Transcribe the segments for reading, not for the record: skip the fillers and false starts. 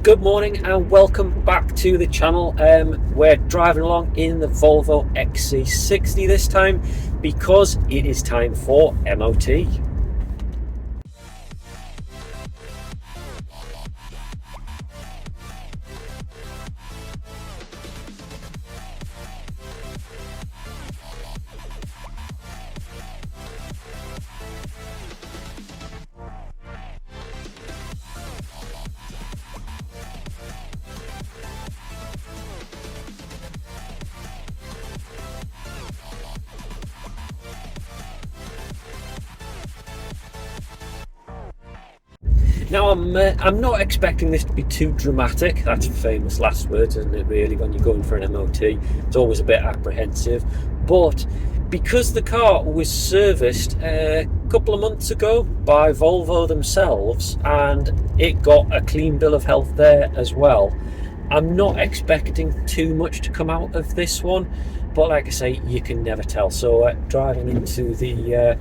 Good morning and welcome back to the channel. We're driving along in the Volvo XC60 this time because it is time for MOT. Now I'm not expecting this to be too dramatic. That's famous last words, isn't it, really, when you're going for an MOT? It's always a bit apprehensive. But because the car was serviced a couple of months ago by Volvo themselves and it got a clean bill of health there as well, I'm not expecting too much to come out of this one. But like I say, you can never tell. So driving into the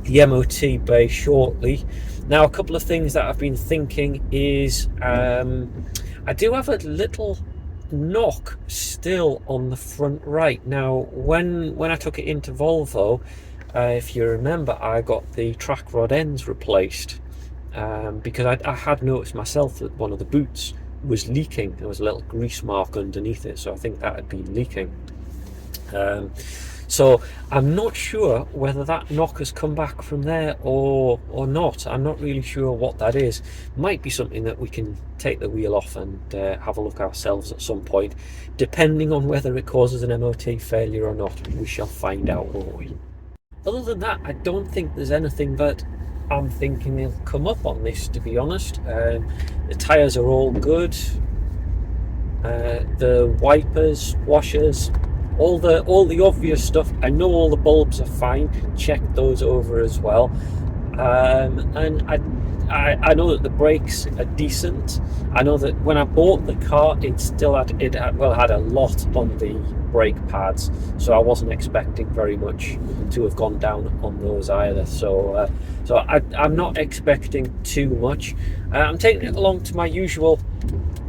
MOT bay shortly. Now, a couple of things that I've been thinking is I do have a little knock still on the front right. Now, when I took it into Volvo, if you remember, I got the track rod ends replaced because I had noticed myself that one of the boots was leaking. There was a little grease mark underneath it, so I think that had been leaking. So I'm not sure whether that knock has come back from there or not. I'm not really sure what that is. Might be something that we can take the wheel off and have a look ourselves at some point, depending on whether it causes an MOT failure or not. We shall find out, won't we? Other than that, I don't think there's anything that I'm thinking will come up on this, to be honest. The tyres are all good. The wipers, washers, all the obvious stuff. I know all the bulbs are fine. Check those over as well. And I know that the brakes are decent. I know that when I bought the car, it still had a lot on the brake pads, so I wasn't expecting very much to have gone down on those either. So I'm not expecting too much. I'm taking it along to my usual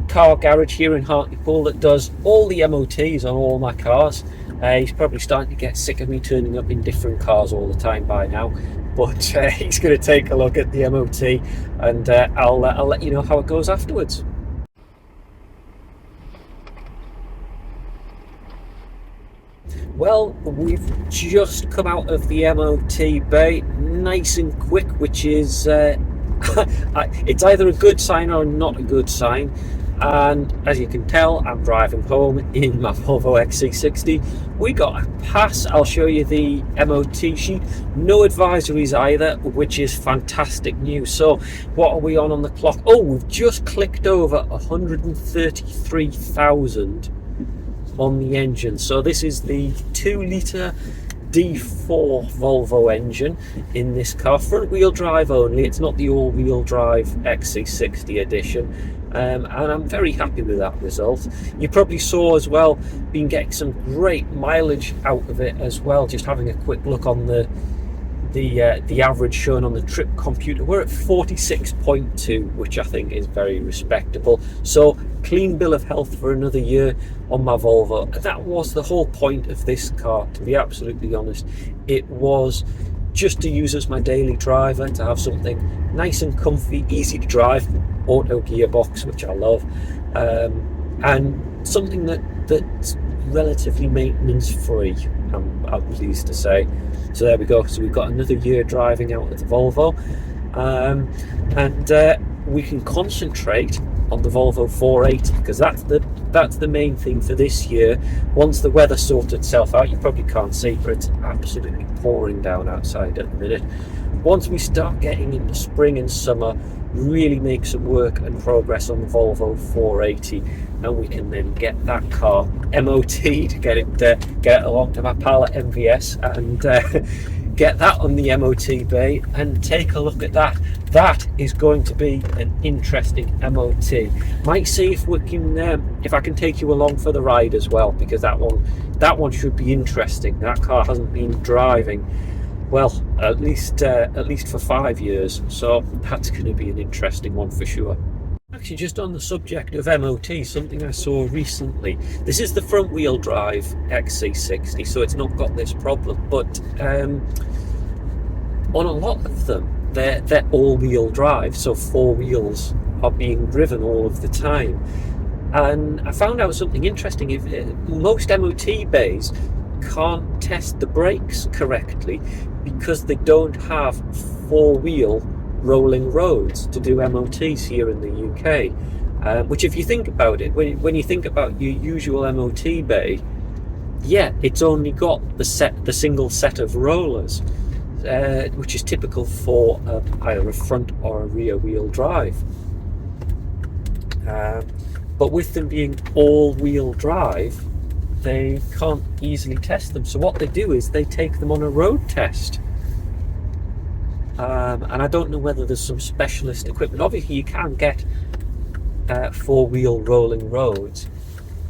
car garage here in Hartlepool that does all the MOTs on all my cars. He's probably starting to get sick of me turning up in different cars all the time by now, but he's going to take a look at the MOT and I'll let you know how it goes afterwards. Well, we've just come out of the MOT bay, nice and quick, which is it's either a good sign or not a good sign. And as you can tell, I'm driving home in my Volvo XC60. We got a pass. I'll show you the MOT sheet. No advisories either, which is fantastic news. So what are we on the clock? Oh, we've just clicked over 133,000 on the engine. So this is the 2-litre D4 Volvo engine in this car, front wheel drive only. It's not the all-wheel drive XC60 edition. And I'm very happy with that result. You probably saw as well, been getting some great mileage out of it as well. Just having a quick look on the average shown on the trip computer, we're at 46.2, which I think is very respectable. So clean bill of health for another year on my Volvo. That was the whole point of this car, to be absolutely honest. It was just to use as my daily driver, to have something nice and comfy, easy to drive, auto gearbox, which I love, and something that's relatively maintenance free, I'm pleased to say. So there we go. So we've got another year driving out of the Volvo, and we can concentrate on the Volvo 480 because that's the main thing for this year. Once the weather sorted itself out, you probably can't see, but it's absolutely pouring down outside at the minute. Once we start getting into spring and summer, really make some work and progress on the Volvo 480, and we can then get that car MOT'd, get it along to my pal at MVS and get that on the MOT bay and take a look at that. That is going to be an interesting MOT. Might see if we can, if I can take you along for the ride as well, because that one should be interesting. That car hasn't been driving, well, at least for 5 years, so that's going to be an interesting one for sure. actually, just on the subject of MOT, something I saw recently. This is the front wheel drive XC60, so it's not got this problem, but on a lot of them, they're all-wheel drive, so four wheels are being driven all of the time. And I found out something interesting. If most MOT bays can't test the brakes correctly because they don't have four-wheel rolling roads to do MOTs here in the UK. Which, if you think about it, when you think about your usual MOT bay, yeah, it's only got the single set of rollers, which is typical for either a front or a rear wheel drive. But with them being all-wheel drive, they can't easily test them. So what they do is they take them on a road test. And I don't know whether there's some specialist equipment. Obviously, you can get four-wheel rolling roads,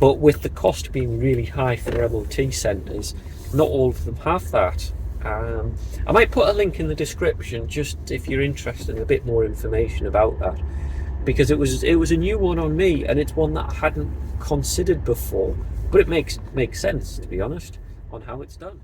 but with the cost being really high for MOT centres, not all of them have that. I might put a link in the description just if you're interested in a bit more information about that, because it was a new one on me, and it's one that I hadn't considered before, but it makes sense, to be honest, on how it's done.